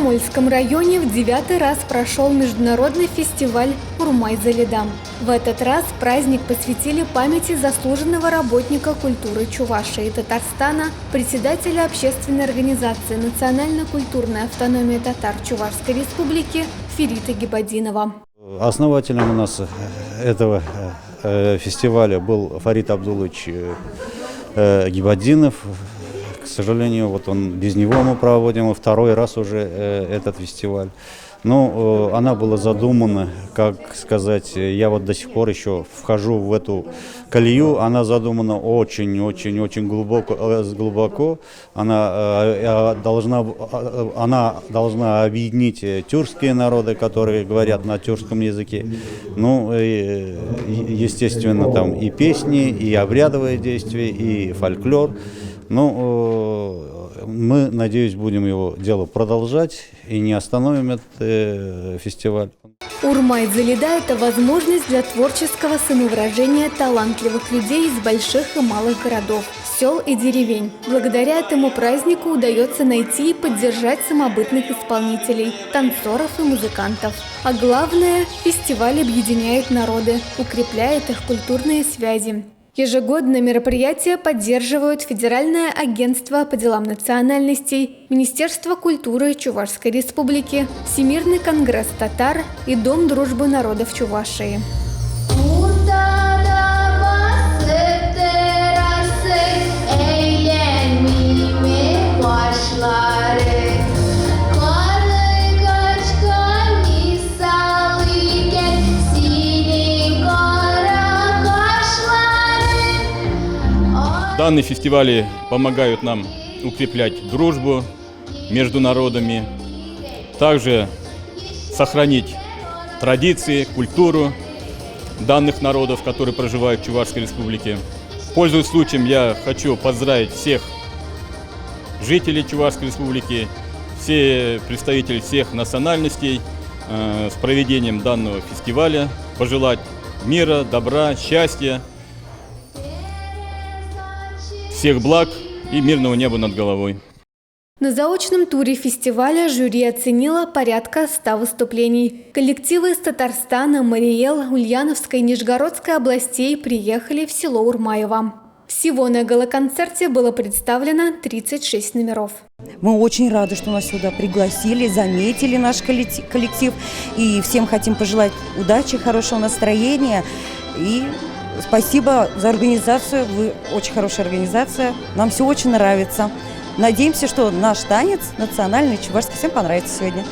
Комсомольском районе в 9-й раз прошел международный фестиваль «Урмай-Залида». В этот раз праздник посвятили памяти заслуженного работника культуры Чувашии и Татарстана, председателя общественной организации «Национально-культурная автономия татар Чувашской республики» Ферита Гибаддинова. Основателем у нас этого фестиваля был Фарид Абдулович Гибаддинов. К сожалению, вот он без него мы проводим второй раз уже этот фестиваль. Но она была задумана, как сказать, я вот до сих пор еще вхожу в эту колею. Она задумана очень глубоко. Она должна объединить тюркские народы, которые говорят на тюркском языке. Ну, естественно, там и песни, и обрядовые действия, и фольклор. Ну, мы, надеюсь, будем его дело продолжать и не остановим этот фестиваль. «Урмай-Залида» – это возможность для творческого самовыражения талантливых людей из больших и малых городов, сел и деревень. Благодаря этому празднику удается найти и поддержать самобытных исполнителей, танцоров и музыкантов. А главное – фестиваль объединяет народы, укрепляет их культурные связи. Ежегодно мероприятия поддерживают Федеральное агентство по делам национальностей, Министерство культуры Чувашской республики, Всемирный конгресс татар и Дом дружбы народов Чувашии. Данные фестивали помогают нам укреплять дружбу между народами, также сохранить традиции, культуру данных народов, которые проживают в Чувашской республике. Пользуясь случаем, я хочу поздравить всех жителей Чувашской республики, все представители всех национальностей с проведением данного фестиваля, пожелать мира, добра, счастья, всех благ и мирного неба над головой. На заочном туре фестиваля жюри оценило порядка 100 выступлений. Коллективы из Татарстана, Мариэл, Ульяновской и Нижегородской областей приехали в село Урмаево. Всего на галоконцерте было представлено 36 номеров. Мы очень рады, что нас сюда пригласили, заметили наш коллектив. И всем хотим пожелать удачи, хорошего настроения. И спасибо за организацию. Вы очень хорошая организация. Нам все очень нравится. Надеемся, что наш танец национальный чувашский всем понравится сегодня.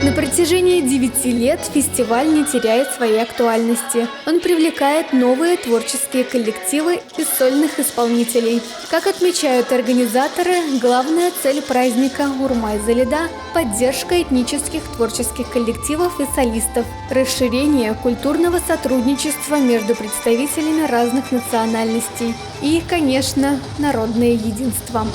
На протяжении 9 лет фестиваль не теряет своей актуальности. Он привлекает новые творческие коллективы и сольных исполнителей. Как отмечают организаторы, главная цель праздника «Урмай-Залида» – поддержка этнических творческих коллективов и солистов, расширение культурного сотрудничества между представителями разных национальностей и, конечно, народное единство.